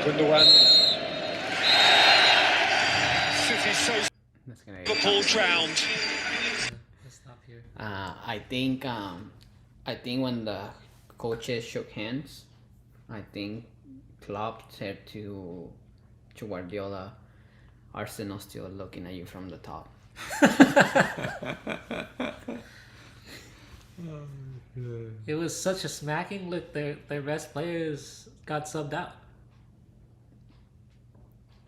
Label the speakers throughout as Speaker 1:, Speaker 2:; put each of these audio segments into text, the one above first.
Speaker 1: Gundogan. City so
Speaker 2: That's gonna
Speaker 1: Liverpool drowned.
Speaker 3: Let's stop here.
Speaker 2: I think when the coaches shook hands, I think Klopp said to Guardiola, Arsenal still looking at you from the top.
Speaker 3: It was such a smacking. Look, their best players got subbed out.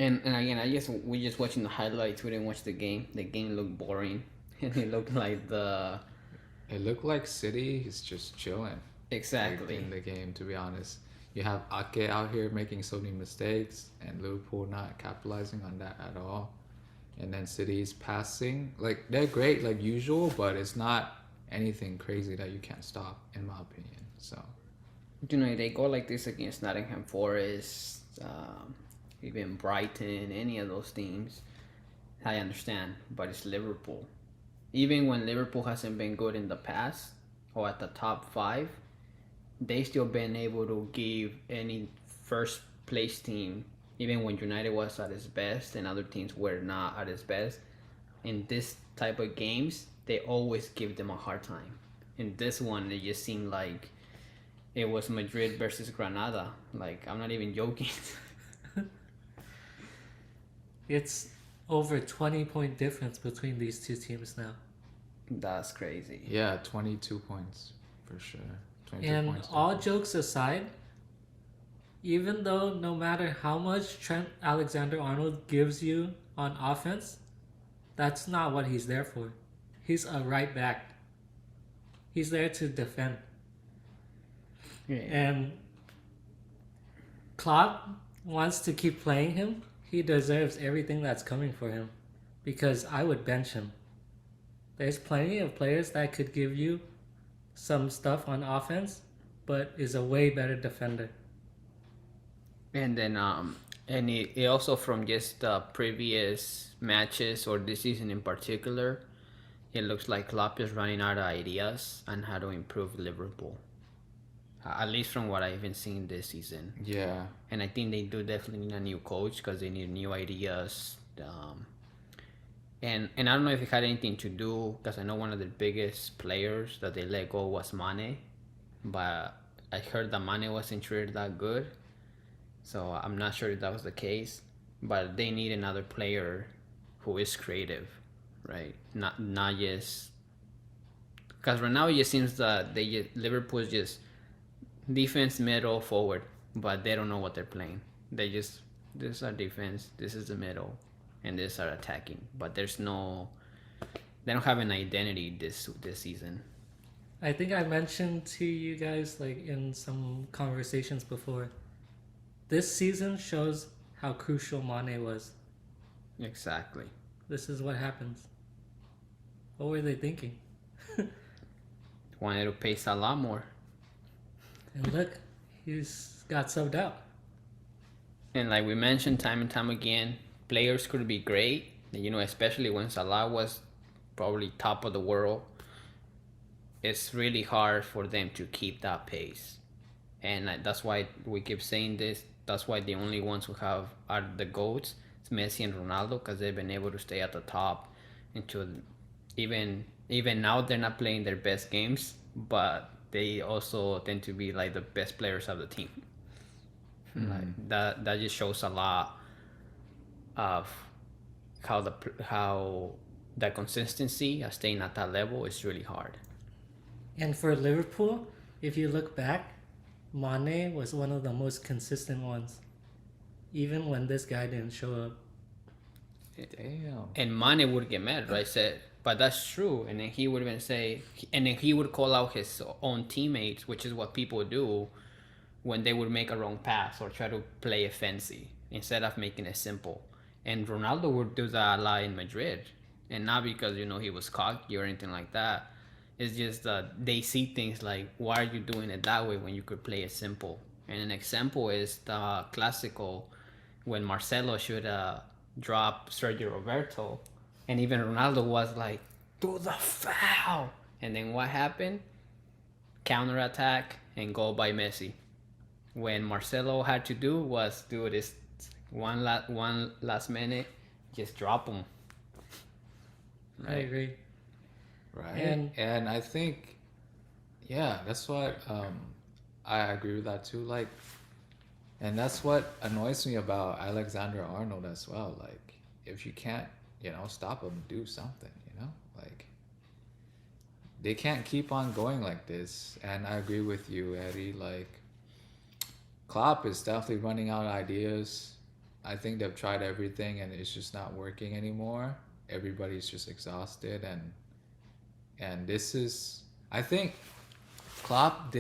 Speaker 2: And again, we just watching the highlights. We didn't watch the game. The game looked boring, and it looked like
Speaker 4: It looked like City is just chilling.
Speaker 2: exactly.
Speaker 4: In the game, to be honest. You have Ake out here making so many mistakes, and Liverpool not capitalizing on that at all. And then City's passing, like they're great like usual, but it's not anything crazy that you can't stop, in my opinion. So
Speaker 2: They go like this against Nottingham Forest, even Brighton, any of those teams. I understand, but it's Liverpool. Even when Liverpool hasn't been good in the past or at the top 5, they still been able to give any first place team, even when United was at its best and other teams were not at its best, in this type of games, they always give them a hard time. In this one, it just seemed like it was Madrid versus Granada. Like, I'm not even joking.
Speaker 3: It's over 20-point difference between these two teams now.
Speaker 2: That's crazy.
Speaker 4: yeah, 22 points for sure. 22
Speaker 3: And
Speaker 4: points.
Speaker 3: all jokes aside, even though no matter how much Trent Alexander-Arnold gives you on offense, that's not what he's there for. He's a right back. He's there to defend.
Speaker 2: Yeah.
Speaker 3: And Klopp wants to keep playing him. He deserves everything that's coming for him, because I would bench him. There's plenty of players that could give you some stuff on offense, but is a way better defender.
Speaker 2: And then and it also, from just the previous matches or this season in particular, it looks like Klopp is running out of ideas on how to improve Liverpool. At least from what I've been seeing this season.
Speaker 4: Yeah.
Speaker 2: And I think they do definitely need a new coach because they need new ideas. And I don't know if it had anything to do, because I know one of the biggest players that they let go was Mane, but I heard that Mane wasn't treated that good, so I'm not sure if that was the case. But they need another player who is creative, right? Not just because right now it just seems that Liverpool is just defense, middle, forward, but they don't know what they're playing. They just, this is our defense, this is the middle, and this is our attacking. But they don't have an identity this season.
Speaker 3: I think I mentioned to you guys, like, in some conversations before, this season shows how crucial Mane was.
Speaker 2: Exactly.
Speaker 3: This is what happens. What were they thinking?
Speaker 2: Wanted to pay Salah more.
Speaker 3: And look, he's got subbed out.
Speaker 2: And like we mentioned time and time again, players could be great, especially when Salah was probably top of the world. It's really hard for them to keep that pace. And that's why we keep saying this. That's why the only ones who are the GOATs, it's Messi and Ronaldo, because they've been able to stay at the top until even now they're not playing their best games, but they also tend to be like the best players of the team. Like that just shows a lot of how that consistency of staying at that level is really hard.
Speaker 3: And for Liverpool, if you look back, Mane was one of the most consistent ones, even when this guy didn't show up.
Speaker 4: Damn.
Speaker 2: And Mane would get mad, right? Said, but that's true. And then he would even say, and then he would call out his own teammates, which is what people do when they would make a wrong pass or try to play it fancy instead of making it simple. And Ronaldo would do that a lot in Madrid, and not because he was cocky or anything like that. It's just that they see things like, why are you doing it that way when you could play it simple? And an example is the classical when Marcelo should drop Sergio Roberto, and even Ronaldo was like, do the foul. And then what happened? Counter attack and goal by Messi. when Marcelo had to do was do this one last minute, just drop him.
Speaker 3: I agree.
Speaker 4: Right. And I think, yeah, that's what I agree with that too. Like, and that's what annoys me about Alexander Arnold as well. Like, if you can't, stop him, do something. Like, they can't keep on going like this. And I agree with you, Eddie. Like, Klopp is definitely running out of ideas. I think they've tried everything and it's just not working anymore. Everybody's just exhausted, and this is, I think Klopp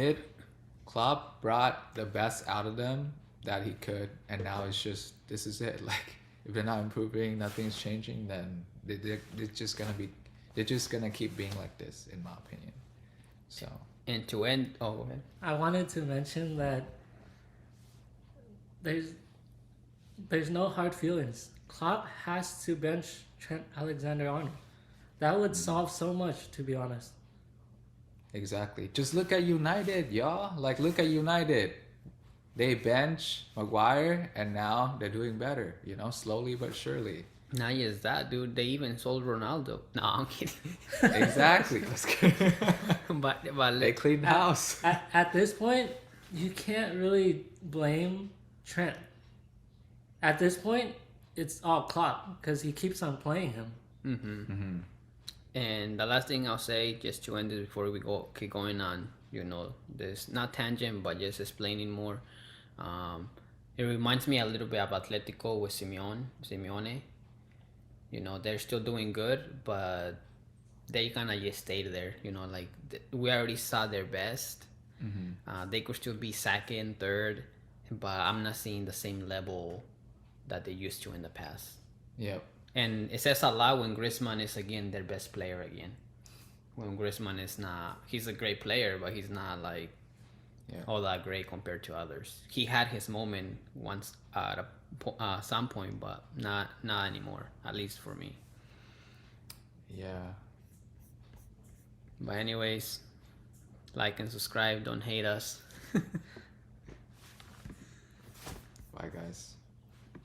Speaker 4: brought the best out of them that he could, and now it's just, this is it. Like, if they're not improving, nothing's changing, then they're just gonna keep being like this, in my opinion. So,
Speaker 2: And to end, go ahead.
Speaker 3: I wanted to mention that there's no hard feelings. Klopp has to bench Trent Alexander-Arnold. That would solve so much, to be honest.
Speaker 4: exactly. Just look at United, y'all. Like, look at United. They bench Maguire, and now they're doing better. Slowly but surely.
Speaker 2: Not just that, dude. They even sold Ronaldo. No, I'm kidding.
Speaker 4: Exactly.
Speaker 2: but
Speaker 4: They cleaned house.
Speaker 3: At this point, you can't really blame Trent. At this point, it's all Klopp because he keeps on playing him.
Speaker 2: And the last thing I'll say, just to end it before we keep going on, this not tangent, but just explaining more. It reminds me a little bit of Atletico with Simeone. They're still doing good, but they kind of just stayed there. We already saw their best. They could still be second, third, but I'm not seeing the same level that they used to in the past.
Speaker 4: Yep.
Speaker 2: And it says a lot when Griezmann is again their best player again. When Griezmann is not, he's a great player, but he's not like all that great compared to others. He had his moment once at some point, but not anymore, at least for me.
Speaker 4: Yeah.
Speaker 2: But anyways, like and subscribe. Don't hate us.
Speaker 4: Bye, guys.